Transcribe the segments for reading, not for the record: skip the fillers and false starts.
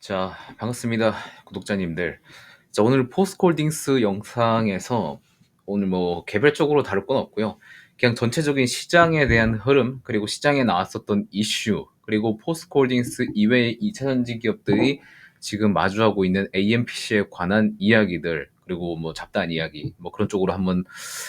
자, 반갑습니다. 구독자님들. 자, 오늘 포스콜딩스 영상에서 오늘 뭐 개별적으로 다룰 건 없고요. 그냥 전체적인 시장에 대한 흐름, 그리고 시장에 나왔었던 이슈, 그리고 포스콜딩스 이외의 2차전지 기업들이 지금 마주하고 있는 AMPC에 관한 이야기들, 그리고 뭐 잡다한 이야기, 뭐 그런 쪽으로 한번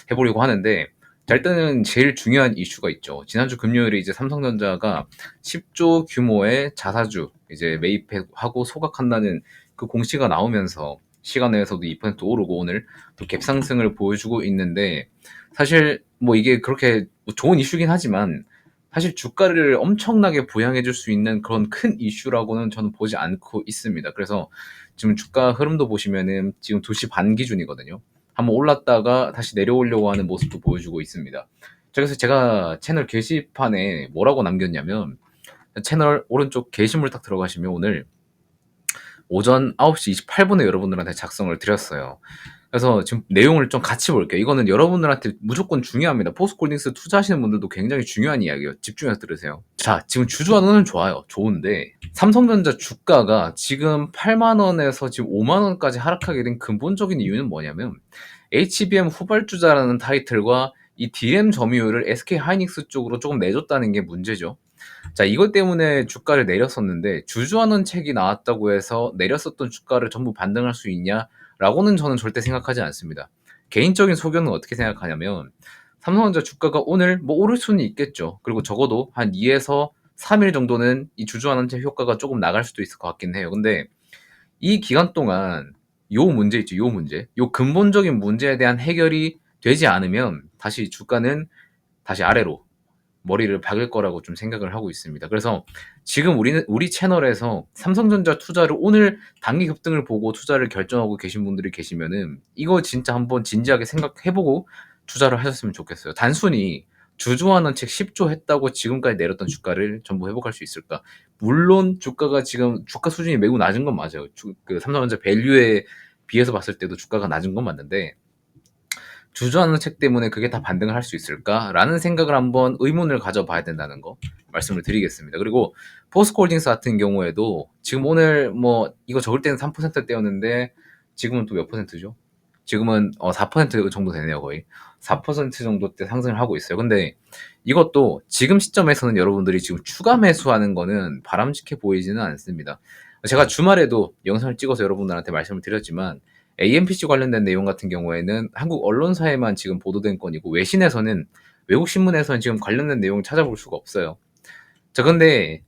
해보려고 하는데, 자, 일단은 제일 중요한 이슈가 있죠. 지난주 금요일에 이제 삼성전자가 10조 규모의 자사주 이제 매입하고 소각한다는 그 공시가 나오면서 시간 내에서도 2% 오르고 오늘 또 갭상승을 보여주고 있는데, 사실 뭐 이게 그렇게 좋은 이슈긴 하지만 사실 주가를 엄청나게 부양해 줄 수 있는 그런 큰 이슈라고는 저는 보지 않고 있습니다. 그래서 지금 주가 흐름도 보시면은 지금 2시 반 기준이거든요. 한번 올랐다가 다시 내려오려고 하는 모습도 보여주고 있습니다. 자, 그래서 제가 채널 게시판에 뭐라고 남겼냐면, 채널 오른쪽 게시물 딱 들어가시면 오늘 오전 9시 28분에 여러분들한테 작성을 드렸어요. 그래서 지금 내용을 좀 같이 볼게요. 이거는 여러분들한테 무조건 중요합니다. 포스콜딩스 투자하시는 분들도 굉장히 중요한 이야기예요. 집중해서 들으세요. 자, 지금 주주환원은 좋아요. 좋은데 삼성전자 주가가 지금 8만 원에서 지금 5만 원까지 하락하게 된 근본적인 이유는 뭐냐면, HBM 후발주자라는 타이틀과 이 DRAM 점유율을 SK 하이닉스 쪽으로 조금 내줬다는 게 문제죠. 자, 이것 때문에 주가를 내렸었는데, 주주환원 책이 나왔다고 해서 내렸었던 주가를 전부 반등할 수 있냐라고는 저는 절대 생각하지 않습니다. 개인적인 소견은 어떻게 생각하냐면, 삼성전자 주가가 오늘 뭐 오를 수는 있겠죠. 그리고 적어도 한 2에서 3일 정도는 이 주주환원 책 효과가 조금 나갈 수도 있을 것 같긴 해요. 근데 이 기간 동안 요 문제 있죠. 요 문제. 요 근본적인 문제에 대한 해결이 되지 않으면 다시 주가는 다시 아래로 머리를 박을 거라고 좀 생각을 하고 있습니다. 그래서 지금 우리 채널에서 삼성전자 투자를 오늘 단기 급등을 보고 투자를 결정하고 계신 분들이 계시면은 이거 진짜 한번 진지하게 생각해보고 투자를 하셨으면 좋겠어요. 단순히 주주환원 책 10조 했다고 지금까지 내렸던 주가를 전부 회복할 수 있을까? 물론 주가가 지금 주가 수준이 매우 낮은 건 맞아요. 그 삼성전자 밸류에 비해서 봤을 때도 주가가 낮은 건 맞는데, 주저하는 책 때문에 그게 다 반등을 할 수 있을까라는 생각을 한번 의문을 가져봐야 된다는 거 말씀을 드리겠습니다. 그리고 포스코홀딩스 같은 경우에도 지금 오늘 뭐 이거 적을 때는 3%대였는데 지금은 또 몇 퍼센트죠? 지금은 4% 정도 되네요. 거의 4% 정도 때 상승을 하고 있어요. 근데 이것도 지금 시점에서는 여러분들이 지금 추가 매수하는 거는 바람직해 보이지는 않습니다. 제가 주말에도 영상을 찍어서 여러분들한테 말씀을 드렸지만, AMPC 관련된 내용 같은 경우에는 한국 언론사에만 지금 보도된 건이고, 외신에서는, 외국 신문에서는 지금 관련된 내용을 찾아볼 수가 없어요. 자, 근데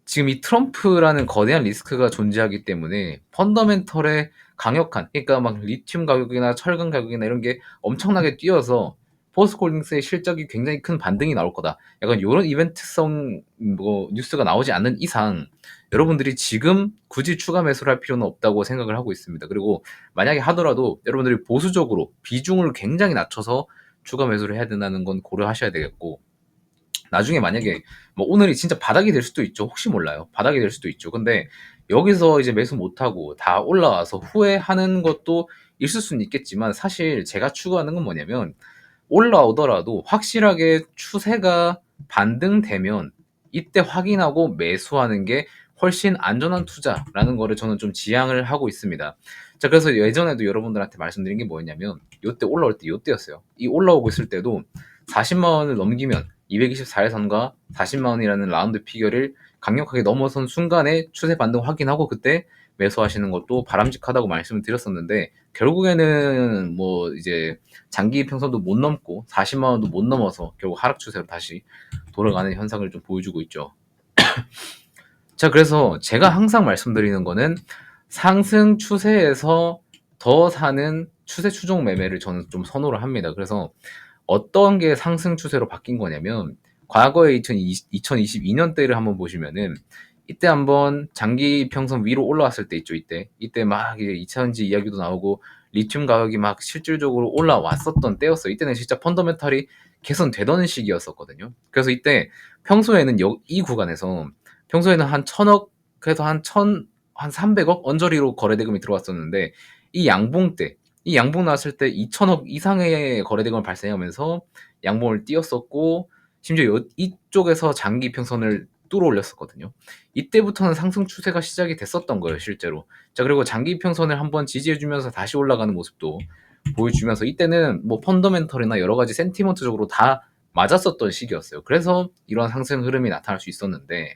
지금 이 트럼프라는 거대한 리스크가 존재하기 때문에 펀더멘털에 강력한, 그러니까 막 리튬 가격이나 철강 가격이나 이런 게 엄청나게 뛰어서 포스코홀딩스의 실적이 굉장히 큰 반등이 나올 거다. 약간 이런 이벤트성 뭐 뉴스가 나오지 않는 이상 여러분들이 지금 굳이 추가 매수를 할 필요는 없다고 생각을 하고 있습니다. 그리고 만약에 하더라도 여러분들이 보수적으로 비중을 굉장히 낮춰서 추가 매수를 해야 된다는 건 고려하셔야 되겠고, 나중에 만약에 뭐 오늘이 진짜 바닥이 될 수도 있죠. 혹시 몰라요. 바닥이 될 수도 있죠. 근데 여기서 이제 매수 못하고 다 올라와서 후회하는 것도 있을 수는 있겠지만, 사실 제가 추구하는 건 뭐냐면, 올라오더라도 확실하게 추세가 반등되면 이때 확인하고 매수하는 게 훨씬 안전한 투자라는 거를 저는 좀 지향을 하고 있습니다. 자, 그래서 예전에도 여러분들한테 말씀드린 게 뭐였냐면, 요때 올라올 때 요때였어요. 이 올라오고 있을 때도 40만 원을 넘기면 224일선과 40만 원이라는 라운드 피겨를 강력하게 넘어선 순간에 추세 반등 확인하고 그때 매수하시는 것도 바람직하다고 말씀을 드렸었는데, 결국에는 뭐 이제 장기 평선도 못 넘고 40만 원도 못 넘어서 결국 하락 추세로 다시 돌아가는 현상을 좀 보여주고 있죠. 자, 그래서 제가 항상 말씀드리는 거는 상승 추세에서 더 사는 추세 추종 매매를 저는 좀 선호를 합니다. 그래서 어떤 게 상승 추세로 바뀐 거냐면, 과거에 2022년대를 한번 보시면은 이때 한번 장기 평선 위로 올라왔을 때 있죠. 이때 막 이제 2차전지 이야기도 나오고 리튬 가격이 막 실질적으로 올라왔었던 때였어요. 이때는 진짜 펀더멘탈이 개선되던 시기였었거든요. 그래서 이때 평소에는 이 구간에서 평소에는 한 1000억에서 한 300억 언저리로 거래대금이 들어왔었는데, 이 양봉 때, 이 양봉 나왔을 때 2천억 이상의 거래대금을 발생하면서 양봉을 띄었었고, 심지어 이쪽에서 장기 평선을 뚫어올렸었거든요. 이때부터는 상승 추세가 시작이 됐었던 거예요, 실제로. 자, 그리고 장기 이평선을 한번 지지해주면서 다시 올라가는 모습도 보여주면서 이때는 뭐 펀더멘털이나 여러 가지 센티먼트적으로 다 맞았었던 시기였어요. 그래서 이런 상승 흐름이 나타날 수 있었는데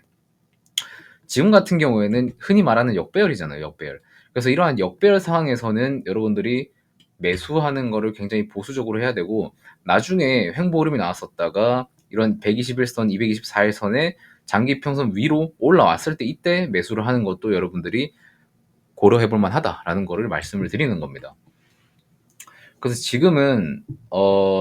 지금 같은 경우에는 흔히 말하는 역배열이잖아요, 역배열. 그래서 이러한 역배열 상황에서는 여러분들이 매수하는 거를 굉장히 보수적으로 해야 되고 나중에 횡보 흐름이 나왔었다가 이런 121선, 224일선에 장기 평선 위로 올라왔을 때 이때 매수를 하는 것도 여러분들이 고려해 볼 만하다라는 거를 말씀을 드리는 겁니다. 그래서 지금은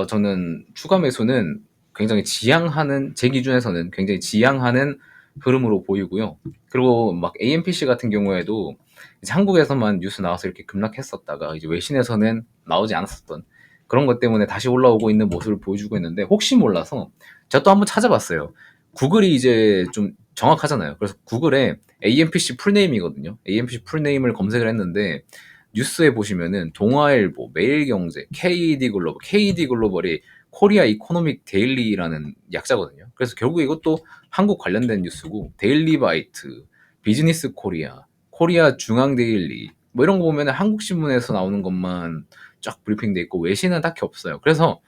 저는 추가 매수는 굉장히 지양하는, 제 기준에서는 굉장히 지양하는 흐름으로 보이고요. 그리고 막 AMPC 같은 경우에도 이제 한국에서만 뉴스 나와서 이렇게 급락했었다가 이제 외신에서는 나오지 않았었던 그런 것 때문에 다시 올라오고 있는 모습을 보여주고 있는데 혹시 몰라서 제가 또 한번 찾아봤어요. 구글이 이제 좀 정확하잖아요. 그래서 구글에 AMPC 풀네임이거든요. AMPC 풀네임을 검색을 했는데 뉴스에 보시면은 동아일보, 매일경제, KD 글로벌, KD 글로벌이 코리아 이코노믹 데일리라는 약자거든요. 그래서 결국 이것도 한국 관련된 뉴스고 데일리바이트, 비즈니스 코리아, 코리아 중앙 데일리 뭐 이런 거 보면은 한국 신문에서 나오는 것만 쫙 브리핑돼 있고 외신은 딱히 없어요. 그래서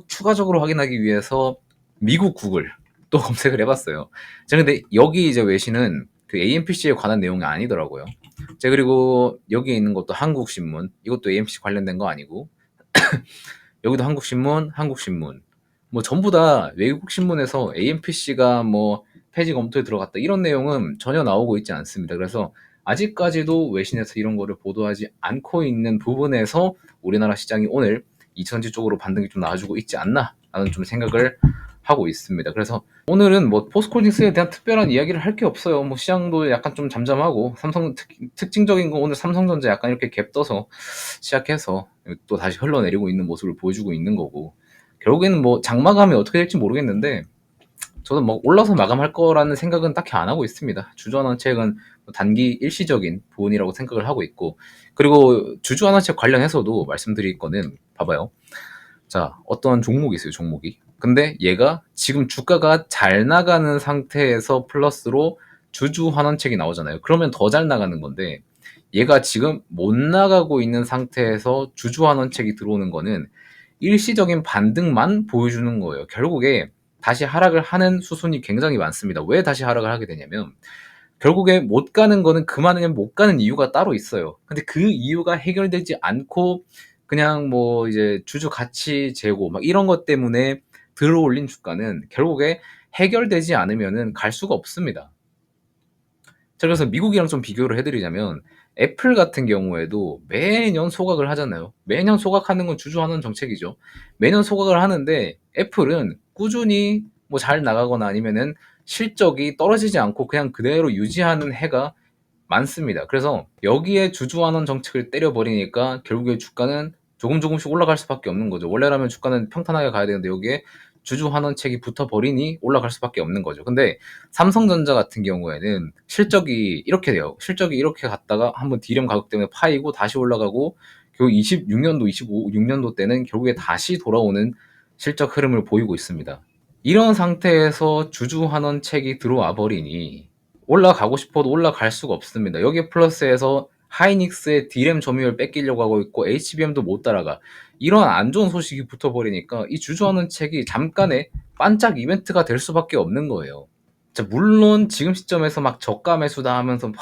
추가적으로 확인하기 위해서 미국 구글 또 검색을 해봤어요. 제가 근데 여기 이제 외신은 그 AMPC에 관한 내용이 아니더라고요. 자, 그리고 여기에 있는 것도 한국신문, 이것도 AMPC 관련된 거 아니고 여기도 한국신문, 한국신문 뭐 전부 다 외국 신문에서 AMPC가 뭐 폐지 검토에 들어갔다 이런 내용은 전혀 나오고 있지 않습니다. 그래서 아직까지도 외신에서 이런 거를 보도하지 않고 있는 부분에서 우리나라 시장이 오늘 2천지 쪽으로 반등이 좀 나와주고 있지 않나 라는 좀 생각을 하고 있습니다. 그래서 오늘은 뭐 포스코홀딩스에 대한 특별한 이야기를 할 게 없어요. 뭐 시장도 약간 좀 잠잠하고 삼성 특징적인 건 오늘 삼성전자 약간 이렇게 갭 떠서 시작해서 또 다시 흘러내리고 있는 모습을 보여주고 있는 거고 결국에는 뭐 장마감이 어떻게 될지 모르겠는데 저는 뭐 올라서 마감할 거라는 생각은 딱히 안 하고 있습니다. 주주환원책은 단기 일시적인 부분이라고 생각을 하고 있고 그리고 주주환원책 관련해서도 말씀드릴 거는 봐봐요. 자, 어떤 종목이 있어요, 종목이. 근데 얘가 지금 주가가 잘 나가는 상태에서 플러스로 주주 환원책이 나오잖아요. 그러면 더 잘 나가는 건데 얘가 지금 못 나가고 있는 상태에서 주주 환원책이 들어오는 거는 일시적인 반등만 보여주는 거예요. 결국에 다시 하락을 하는 수순이 굉장히 많습니다. 왜 다시 하락을 하게 되냐면 결국에 못 가는 거는 그만하면 못 가는 이유가 따로 있어요. 근데 그 이유가 해결되지 않고 그냥 뭐 이제 주주 가치 제고 막 이런 것 때문에 들어올린 주가는 결국에 해결되지 않으면은 갈 수가 없습니다. 자, 그래서 미국이랑 좀 비교를 해드리자면 애플 같은 경우에도 매년 소각을 하잖아요. 매년 소각하는 건 주주환원 정책이죠. 매년 소각을 하는데 애플은 꾸준히 뭐 잘 나가거나 아니면은 실적이 떨어지지 않고 그냥 그대로 유지하는 해가 많습니다. 그래서 여기에 주주환원 정책을 때려버리니까 결국에 주가는 조금씩 올라갈 수밖에 없는 거죠. 원래라면 주가는 평탄하게 가야 되는데 여기에 주주환원책이 붙어버리니 올라갈 수밖에 없는 거죠. 근데 삼성전자 같은 경우에는 실적이 이렇게 돼요. 실적이 이렇게 갔다가 한번 디램 가격 때문에 파이고 다시 올라가고 결국 26년도, 25년도 때는 결국에 다시 돌아오는 실적 흐름을 보이고 있습니다. 이런 상태에서 주주환원책이 들어와 버리니 올라가고 싶어도 올라갈 수가 없습니다. 여기 플러스에서 하이닉스의 디램 점유율 뺏기려고 하고 있고 HBM도 못 따라가. 이런 안 좋은 소식이 붙어버리니까 이 주주환원책이 잠깐의 반짝 이벤트가 될 수밖에 없는 거예요. 자, 물론 지금 시점에서 막 저가 매수다 하면서 막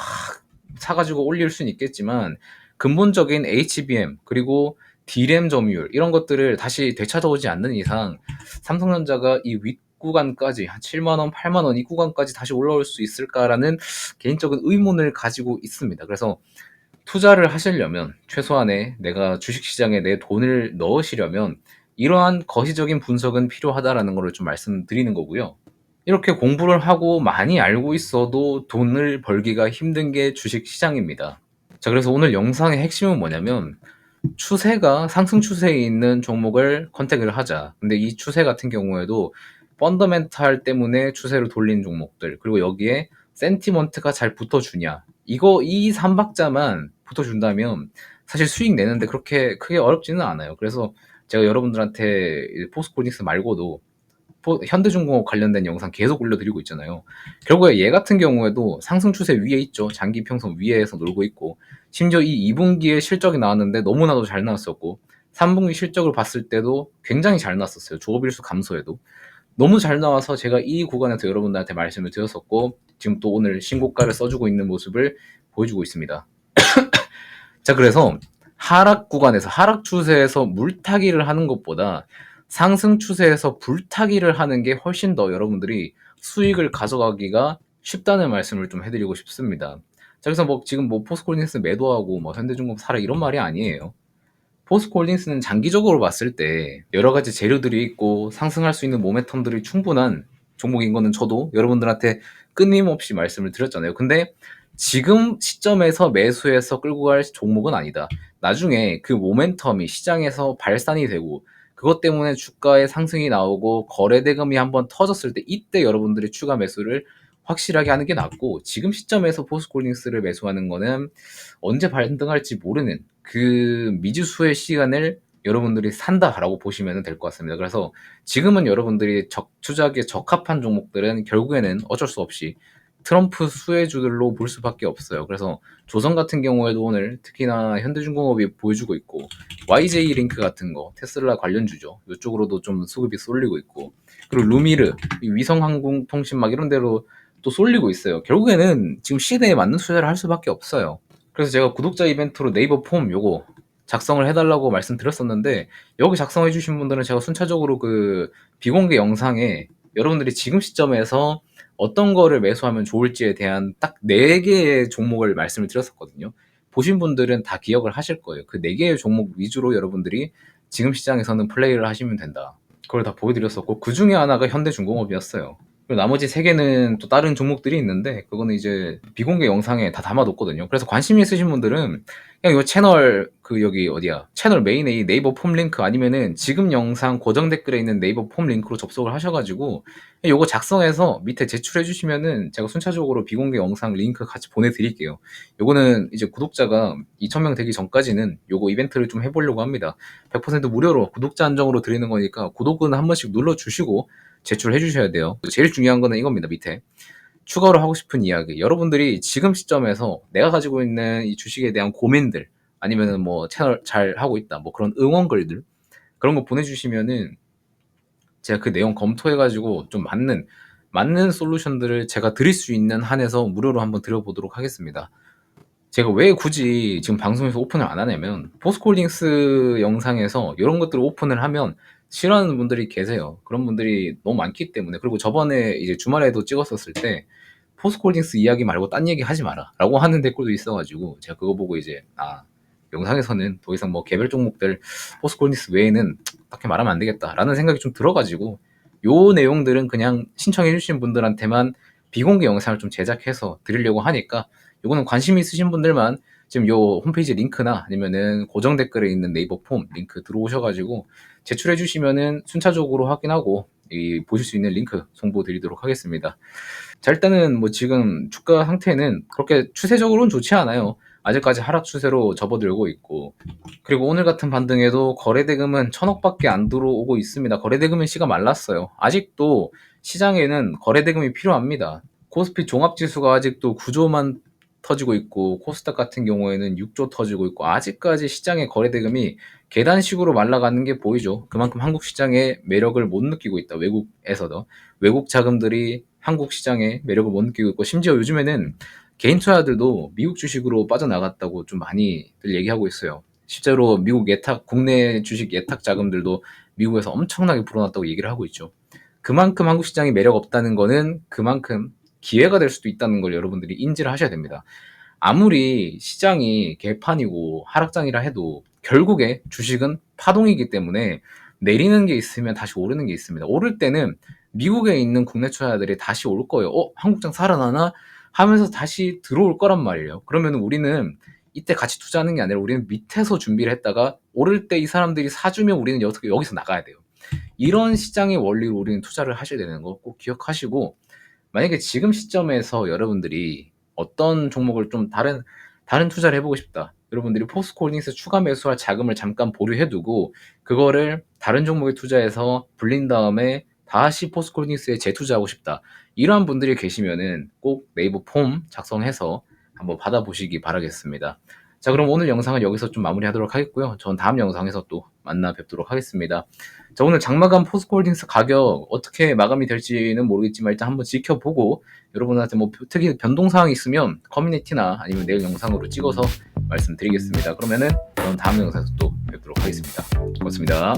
사가지고 올릴 수는 있겠지만 근본적인 HBM 그리고 D램 점유율 이런 것들을 다시 되찾아오지 않는 이상 삼성전자가 이 윗구간까지 한 7만원, 8만원 이 구간까지 다시 올라올 수 있을까라는 개인적인 의문을 가지고 있습니다. 그래서 투자를 하시려면 최소한의 내가 주식시장에 내 돈을 넣으시려면 이러한 거시적인 분석은 필요하다라는 것을 좀 말씀드리는 거고요. 이렇게 공부를 하고 많이 알고 있어도 돈을 벌기가 힘든 게 주식시장입니다. 자, 그래서 오늘 영상의 핵심은 뭐냐면 추세가 상승 추세에 있는 종목을 컨택을 하자. 근데 이 추세 같은 경우에도 펀더멘탈 때문에 추세를 돌린 종목들 그리고 여기에 센티먼트가 잘 붙어주냐 이거 이 3박자만 붙어준다면 사실 수익 내는데 그렇게 크게 어렵지는 않아요. 그래서 제가 여러분들한테 포스코홀딩스 말고도 현대중공업 관련된 영상 계속 올려드리고 있잖아요. 결국에 얘 같은 경우에도 상승 추세 위에 있죠. 장기 평선 위에서 놀고 있고, 심지어 이 2분기에 실적이 나왔는데 너무나도 잘 나왔었고, 3분기 실적을 봤을 때도 굉장히 잘 나왔었어요. 조업일수 감소해도. 너무 잘 나와서 제가 이 구간에서 여러분들한테 말씀을 드렸었고, 지금 또 오늘 신고가를 써주고 있는 모습을 보여주고 있습니다. 자, 그래서 하락 구간에서, 하락 추세에서 물타기를 하는 것보다 상승 추세에서 불타기를 하는 게 훨씬 더 여러분들이 수익을 가져가기가 쉽다는 말씀을 좀 해드리고 싶습니다. 자, 그래서 뭐 지금 뭐 포스코홀딩스 매도하고 뭐 현대중공업 사라 이런 말이 아니에요. 포스코홀딩스는 장기적으로 봤을 때 여러 가지 재료들이 있고 상승할 수 있는 모멘텀들이 충분한 종목인 거는 저도 여러분들한테 끊임없이 말씀을 드렸잖아요. 근데 지금 시점에서 매수해서 끌고 갈 종목은 아니다. 나중에 그 모멘텀이 시장에서 발산이 되고 그것 때문에 주가의 상승이 나오고 거래 대금이 한번 터졌을 때 이때 여러분들이 추가 매수를 확실하게 하는 게 낫고, 지금 시점에서 포스코홀딩스를 매수하는 거는 언제 반등할지 모르는 그 미지수의 시간을 여러분들이 산다라고 보시면 될 것 같습니다. 그래서 지금은 여러분들이 투자하기에 적합한 종목들은 결국에는 어쩔 수 없이 트럼프 수혜주들로 볼 수밖에 없어요. 그래서 조선 같은 경우에도 오늘 특히나 현대중공업이 보여주고 있고, YJ 링크 같은 거 테슬라 관련주죠. 이쪽으로도 좀 수급이 쏠리고 있고, 그리고 루미르, 위성항공통신 막 이런 데로 또 쏠리고 있어요. 결국에는 지금 시대에 맞는 투자를 할 수밖에 없어요. 그래서 제가 구독자 이벤트로 네이버 폼 요거 작성을 해달라고 말씀드렸었는데, 여기 작성해주신 분들은 제가 순차적으로 그 비공개 영상에 여러분들이 지금 시점에서 어떤 거를 매수하면 좋을지에 대한 딱 4개의 종목을 말씀을 드렸었거든요. 보신 분들은 다 기억을 하실 거예요. 그 4개의 종목 위주로 여러분들이 지금 시장에서는 플레이를 하시면 된다. 그걸 다 보여드렸었고, 그 중에 하나가 현대중공업이었어요. 그리고 나머지 3개는 또 다른 종목들이 있는데 그거는 이제 비공개 영상에 다 담아뒀거든요. 그래서 관심 있으신 분들은 그냥 이 채널 그 여기 어디야 채널 메인에 이 네이버 폼 링크 아니면은 지금 영상 고정 댓글에 있는 네이버 폼 링크로 접속을 하셔가지고 요거 작성해서 밑에 제출해 주시면은 제가 순차적으로 비공개 영상 링크 같이 보내드릴게요. 요거는 이제 구독자가 2,000명 되기 전까지는 요거 이벤트를 좀 해보려고 합니다. 100% 무료로 구독자 한정으로 드리는 거니까 구독은 한 번씩 눌러주시고 제출해 주셔야 돼요. 제일 중요한 거는 이겁니다. 밑에 추가로 하고 싶은 이야기, 여러분들이 지금 시점에서 내가 가지고 있는 이 주식에 대한 고민들, 아니면은 뭐 채널 잘 하고 있다 뭐 그런 응원글들, 그런 거 보내주시면은 제가 그 내용 검토해가지고 좀 맞는 솔루션들을 제가 드릴 수 있는 한에서 무료로 한번 드려보도록 하겠습니다. 제가 왜 굳이 지금 방송에서 오픈을 안 하냐면, 포스코홀딩스 영상에서 이런 것들을 오픈을 하면 싫어하는 분들이 계세요. 그런 분들이 너무 많기 때문에. 그리고 저번에 이제 주말에도 찍었었을 때 포스코홀딩스 이야기 말고 딴 얘기 하지 마라 라고 하는 댓글도 있어가지고 제가 그거 보고 이제 영상에서는 더 이상 뭐 개별 종목들 포스코홀딩스 외에는 딱히 말하면 안 되겠다 라는 생각이 좀 들어가지고, 요 내용들은 그냥 신청해 주신 분들한테만 비공개 영상을 좀 제작해서 드리려고 하니까, 요거는 관심 있으신 분들만 지금 요 홈페이지 링크나 아니면은 고정 댓글에 있는 네이버 폼 링크 들어오셔가지고 제출해 주시면은 순차적으로 확인하고 보실 수 있는 링크 송보 드리도록 하겠습니다. 자, 일단은 뭐 지금 주가 상태는 그렇게 추세적으로는 좋지 않아요. 아직까지 하락 추세로 접어들고 있고, 그리고 오늘 같은 반등에도 거래대금은 1,000억밖에 안 들어오고 있습니다. 거래대금은 씨가 말랐어요. 아직도 시장에는 거래대금이 필요합니다. 코스피 종합지수가 아직도 9조만 터지고 있고, 코스닥 같은 경우에는 6조 터지고 있고, 아직까지 시장의 거래대금이 계단식으로 말라가는 게 보이죠. 그만큼 한국 시장의 매력을 못 느끼고 있다. 외국에서도 외국 자금들이 한국 시장의 매력을 못 느끼고 있고, 심지어 요즘에는 개인 투자들도 미국 주식으로 빠져나갔다고 좀 많이들 얘기하고 있어요. 실제로 미국 예탁, 국내 주식 예탁 자금들도 미국에서 엄청나게 불어났다고 얘기를 하고 있죠. 그만큼 한국 시장이 매력 없다는 거는 그만큼 기회가 될 수도 있다는 걸 여러분들이 인지를 하셔야 됩니다. 아무리 시장이 개판이고 하락장이라 해도 결국에 주식은 파동이기 때문에 내리는 게 있으면 다시 오르는 게 있습니다. 오를 때는 미국에 있는 국내 투자자들이 다시 올 거예요. 한국장 살아나나 하면서 다시 들어올 거란 말이에요. 그러면 우리는 이때 같이 투자하는 게 아니라 우리는 밑에서 준비를 했다가 오를 때 이 사람들이 사주면 우리는 여기서 나가야 돼요. 이런 시장의 원리로 우리는 투자를 하셔야 되는 거 꼭 기억하시고, 만약에 지금 시점에서 여러분들이 어떤 종목을 좀 다른 투자를 해보고 싶다, 여러분들이 포스코홀딩스 추가 매수할 자금을 잠깐 보류해두고 그거를 다른 종목에 투자해서 불린 다음에 다시 포스코홀딩스에 재투자하고 싶다. 이러한 분들이 계시면은 꼭 네이버 폼 작성해서 한번 받아보시기 바라겠습니다. 자, 그럼 오늘 영상은 여기서 좀 마무리하도록 하겠고요. 전 다음 영상에서 또 만나 뵙도록 하겠습니다. 자, 오늘 장마감 포스코홀딩스 가격 어떻게 마감이 될지는 모르겠지만 일단 한번 지켜보고 여러분한테 뭐 특히 변동사항이 있으면 커뮤니티나 아니면 내일 영상으로 찍어서 말씀드리겠습니다. 그러면은 저는 다음 영상에서 또 뵙도록 하겠습니다. 고맙습니다.